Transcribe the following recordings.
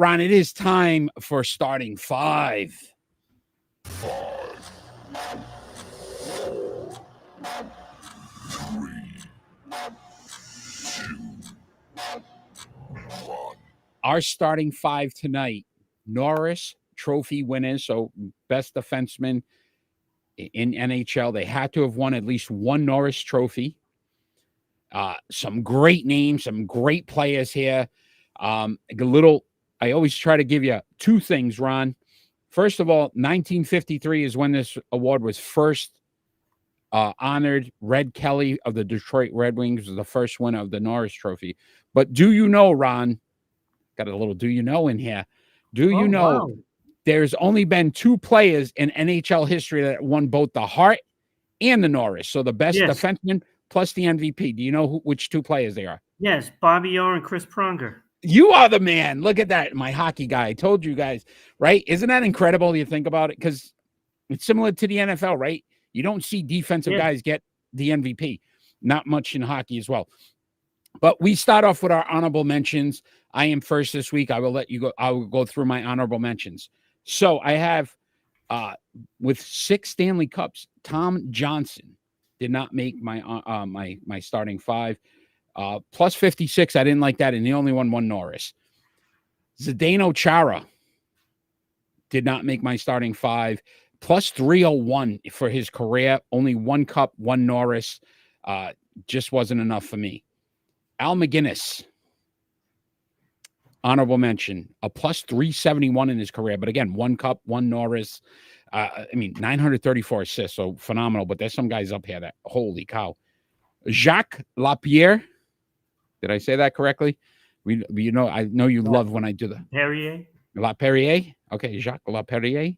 Ron, it is time for starting five. Our starting five tonight: Norris Trophy winners, so best defenseman in NHL. They had to have won at least one Norris Trophy. Some great names, some great players here. I always try to give you two things, Ron. First of all, 1953 is when this award was first honored. Red Kelly of the Detroit Red Wings was the first winner of the Norris Trophy. But do you know, Ron, got a little do you know in here. Do you know there's only been two players in NHL history that won both the Hart and the Norris? So the best defenseman plus the MVP. Do you know which two players they are? Yes, Bobby Orr and Chris Pronger. You are the man. Look at that. My hockey guy. I told you guys, right? Isn't that incredible? You think about it? Because it's similar to the NFL, right? You don't see defensive guys get the MVP. Not much in hockey as well. But we start off with our honorable mentions. I am first this week. I will let you go. I will go through my honorable mentions. So I have, with 6 Stanley Cups, Tom Johnson did not make my my starting five. Plus 56, I didn't like that, and he only won one Norris. Zdeno Chara did not make my starting five. Plus 301 for his career, only one cup, one Norris. Just wasn't enough for me. Al McGinnis, honorable mention, a plus 371 in his career, but again, one cup, one Norris. 934 assists, so phenomenal. But there's some guys up here that, holy cow. Jacques Lapierre. Did I say that correctly? I know you love when I do the Perrier. Lapierre. Okay, Jacques Lapierre.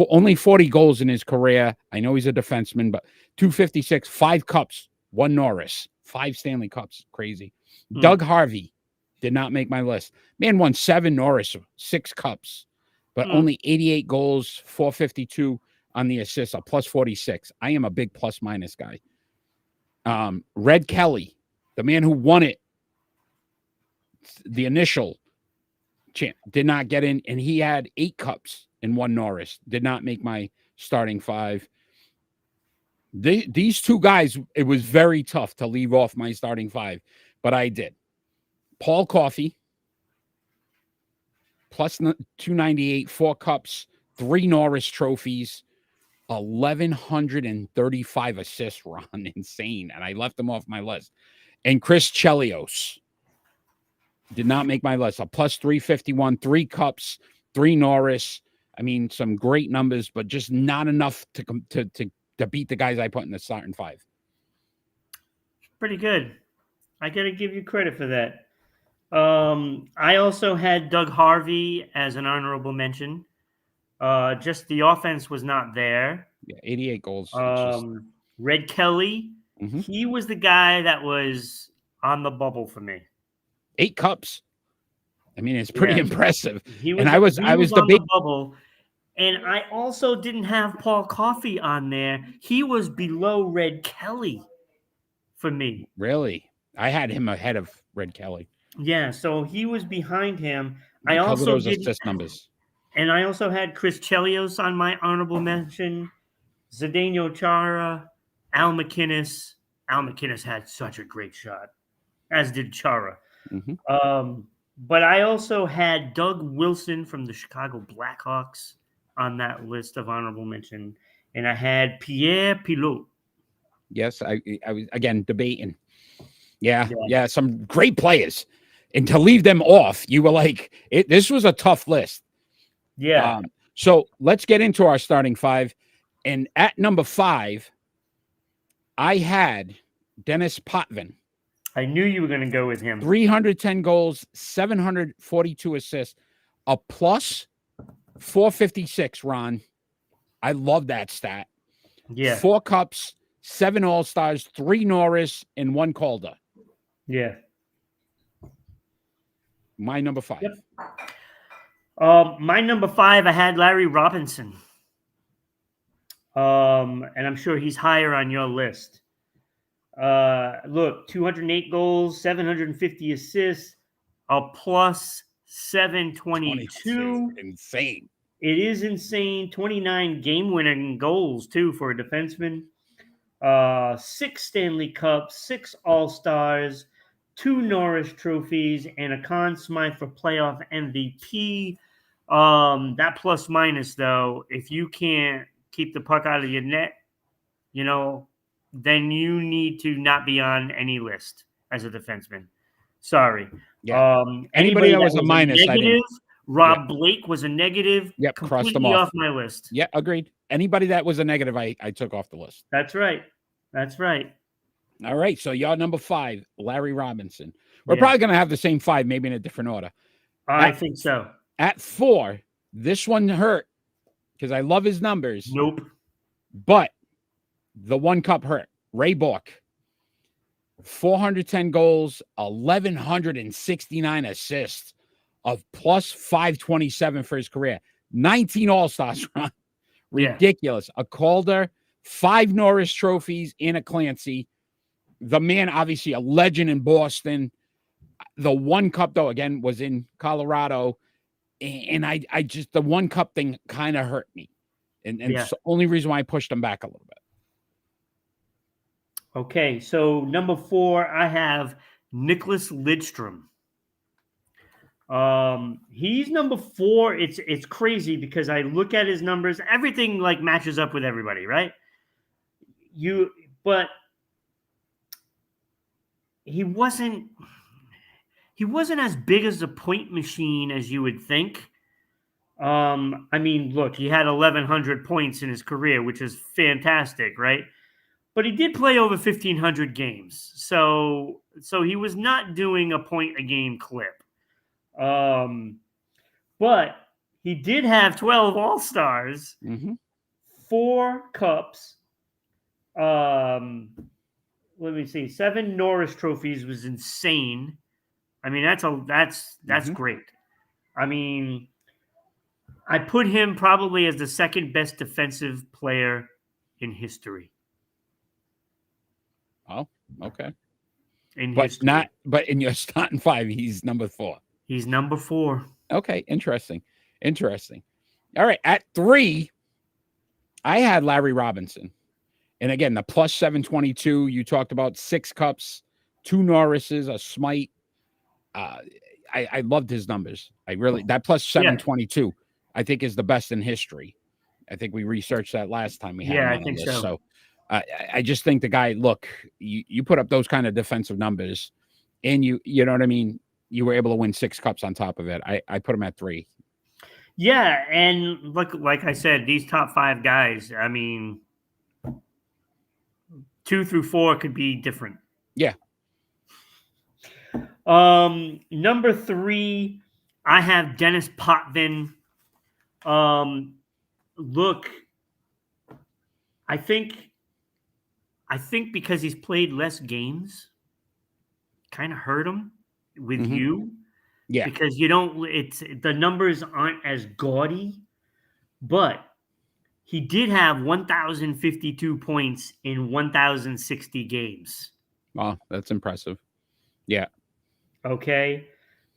Only 40 goals in his career. I know he's a defenseman, but 256, 5 cups, 1 Norris, 5 Stanley Cups. Crazy. Doug Harvey did not make my list. Man won 7 Norris, 6 cups, but only 88 goals, 452 on the assists, a plus 46. I am a big plus minus guy. Red Kelly, the man who won it, the initial champ, did not get in, and he had 8 cups and 1 Norris. Did not make my starting five. These two guys, it was very tough to leave off my starting five, but I did. Paul Coffey, plus 298, 4 cups, 3 Norris trophies, 1,135 assists, Ron. Insane. And I left him off my list. And Chris Chelios did not make my list. A plus 351, 3 cups, 3 Norris. I mean, some great numbers, but just not enough to beat the guys I put in the starting five. Pretty good. I got to give you credit for that. I also had Doug Harvey as an honorable mention. Just the offense was not there. Yeah, 88 goals. Red Kelly, he was the guy that was on the bubble for me. 8 cups. I mean, it's pretty impressive. I was the big bubble. And I also didn't have Paul Coffey on there. He was below Red Kelly for me. Really? I had him ahead of Red Kelly. Yeah, so he was behind him. I also those assist numbers. And I also had Chris Chelios on my honorable mention, Zdeno Chara, Al McInnes. Al McInnes had such a great shot, as did Chara. But I also had Doug Wilson from the Chicago Blackhawks on that list of honorable mention. And I had Pierre Pilote. Yes, I was, again, debating. Yeah, some great players. And to leave them off, you were like, this was a tough list. Yeah. So let's get into our starting five. And at number 5, I had Dennis Potvin. I knew you were going to go with him. 310 goals, 742 assists, a plus 456, Ron. I love that stat. Yeah. 4 cups, 7 All-Stars, 3 Norris, and 1 Calder. Yeah. My number 5. Yep. My number 5, I had Larry Robinson. And I'm sure he's higher on your list. Look, 208 goals, 750 assists, a plus 722. Insane. It is insane. 29 game-winning goals, too, for a defenseman. 6 Stanley Cups, 6 All-Stars, 2 Norris trophies, and a Conn Smythe for playoff MVP. That plus minus, though, if you can't keep the puck out of your net, then you need to not be on any list as a defenseman. Sorry. Yeah. Anybody that was a minus, negative, Rob Blake was a negative. Yep, crossed them off my list. Yeah, agreed. Anybody that was a negative, I took off the list. That's right. All right, so y'all number 5, Larry Robinson. We're probably going to have the same 5, maybe in a different order. I think so. At 4, this one hurt because I love his numbers. Nope. But the one cup hurt. Ray Bork. 410 goals, 1,169 assists, of plus 527 for his career. 19 All-Stars run. Ridiculous. A Calder, 5 Norris trophies, and a Clancy. The man, obviously, a legend in Boston. The one cup, though, again, was in Colorado. And I just, the one cup thing kind of hurt me. And it's the only reason why I pushed him back a little bit. Okay, so number 4, I have Nicholas Lidstrom. He's number 4. It's crazy because I look at his numbers. Everything like matches up with everybody, right? But he wasn't as big as a point machine as you would think. I mean, look, he had 1,100 points in his career, which is fantastic, right? But he did play over 1,500 games. So he was not doing a point a game clip. But he did have 12 All-Stars, 4 Cups. Let me see, 7 Norris trophies was insane. I mean, that's great. I mean, I put him probably as the second best defensive player in history. Oh, okay. But in your starting 5, he's number 4. He's number 4. Okay, interesting. All right, at 3, I had Larry Robinson. And again, the plus 722, you talked about 6 cups, 2 Norrises, a Smythe. I loved his numbers. That plus 722, I think, is the best in history. I think we researched that last time we had him on I think the list. so. I just think the guy, look, you put up those kind of defensive numbers, and you know what I mean? You were able to win 6 cups on top of it. I put him at 3. Yeah, and like I said, these top 5 guys, I mean, 2 through 4 could be different. Yeah. Number 3, I have Dennis Potvin. Look, I think because he's played less games, kind of hurt him with you. Yeah. Because the numbers aren't as gaudy, but he did have 1,052 points in 1,060 games. Wow, that's impressive. Yeah. Okay.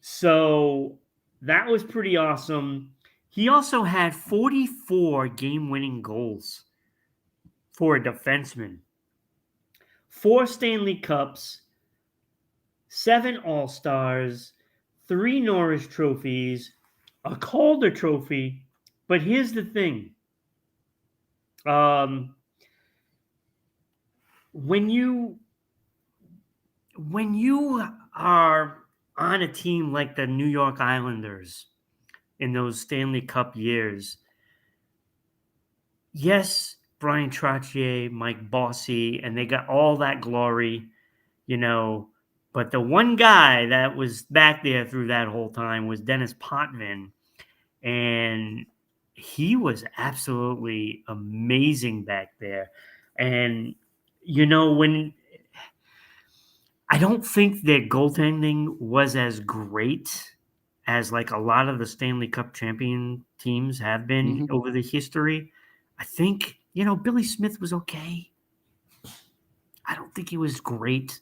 So that was pretty awesome. He also had 44 game-winning goals for a defenseman. 4 Stanley Cups, 7 All-Stars, 3 Norris trophies, a Calder trophy. But here's the thing. When you are on a team like the New York Islanders in those Stanley Cup years, yes, Brian Trottier, Mike Bossy, and they got all that glory, but the one guy that was back there through that whole time was Dennis Potvin, and he was absolutely amazing back there. And, when I don't think their goaltending was as great as like a lot of the Stanley Cup champion teams have been over the history. I think, Billy Smith was okay. I don't think he was great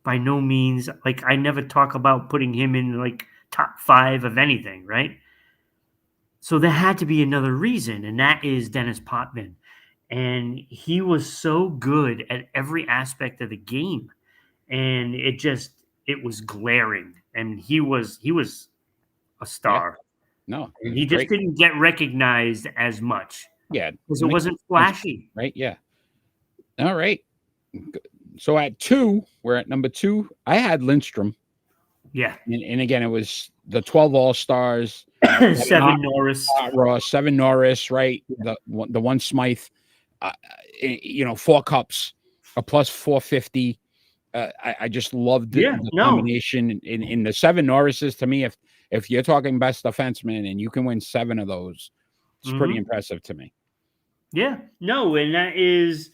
by no means. Like, I never talk about putting him in like top 5 of anything, right? So there had to be another reason, and that is Dennis Potvin. And he was so good at every aspect of the game. And it was glaring. And he was a star. No, And he just didn't get recognized as much. Yeah. Because it wasn't flashy. Right. Yeah. All right. So at 2, we're at number 2. I had Lindstrom. Yeah. And again, it was the 12 All-Stars. 7 Norris. Ross, 7 Norris, right? The one Smythe. 4 cups, a plus 450. I just loved the combination in the 7 Norrises. To me, if you're talking best defenseman and you can win 7 of those, it's pretty impressive to me. Yeah, no, and that is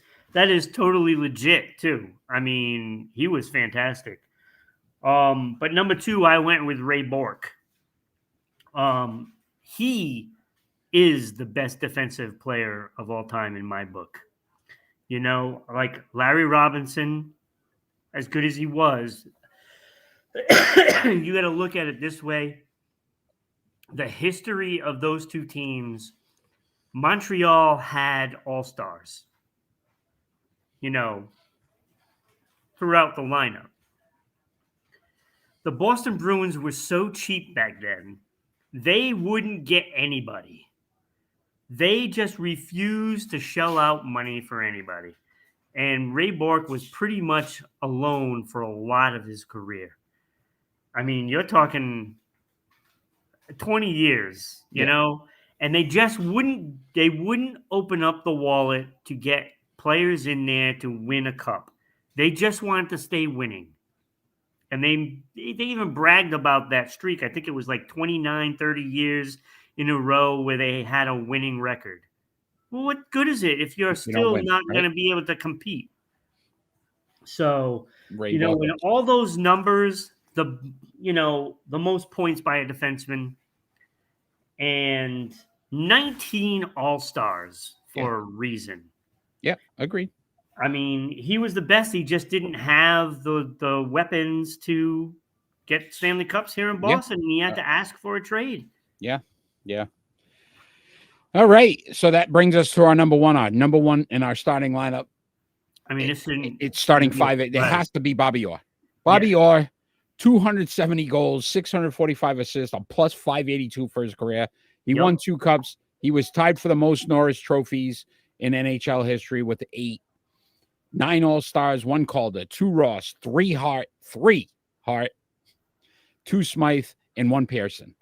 totally legit too. I mean, he was fantastic. But number 2, I went with Ray Bourque. He is the best defensive player of all time in my book. Like Larry Robinson, as good as he was, you got to look at it this way. The history of those two teams, Montreal had all-stars, throughout the lineup. The Boston Bruins were so cheap back then, they wouldn't get anybody. They just refused to shell out money for anybody. And Ray Bourque was pretty much alone for a lot of his career. I mean, you're talking 20 years, you know, and they just wouldn't open up the wallet to get players in there to win a cup. They just wanted to stay winning. And they even bragged about that streak. I think it was like 29, 30 years in a row where they had a winning record. Well, what good is it if you're still not going to be able to compete? So, when all those numbers, the most points by a defenseman and 19 All-Stars for a reason. Yeah, agreed. I mean, he was the best. He just didn't have the weapons to get Stanley Cups here in Boston. And he had to ask for a trade. Yeah. All right. So that brings us to our number 1. Our number 1 in our starting lineup. I mean, it's starting 5. It has to be Bobby Orr. Bobby Orr, 270 goals, 645 assists, a plus 582 for his career. He won 2 cups. He was tied for the most Norris trophies in NHL history with 8. 9 All-Stars, 1 Calder, 2 Ross, 3 Hart, 2 Smythe, and 1 Pearson.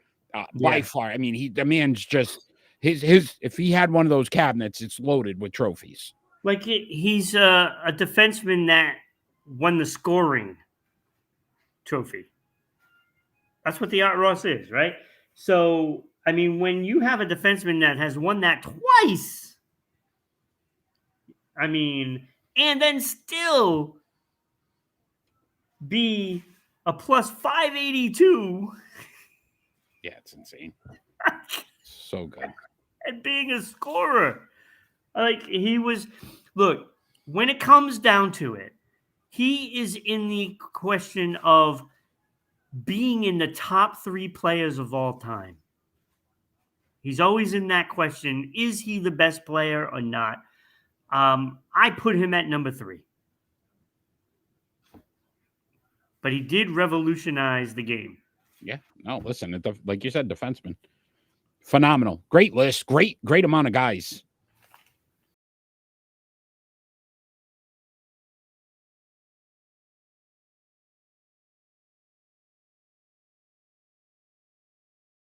By far, I mean, the man's just his. If he had one of those cabinets, it's loaded with trophies. Like he's a defenseman that won the scoring trophy. That's what the Art Ross is, right? So, I mean, when you have a defenseman that has won that twice, I mean, and then still be a plus 582. Yeah, it's insane. So good. And being a scorer. Like look, when it comes down to it, he is in the question of being in the top 3 players of all time. He's always in that question. Is he the best player or not? I put him at number 3. But he did revolutionize the game. Yeah. No, listen, like you said, defenseman. Phenomenal. Great list. Great amount of guys.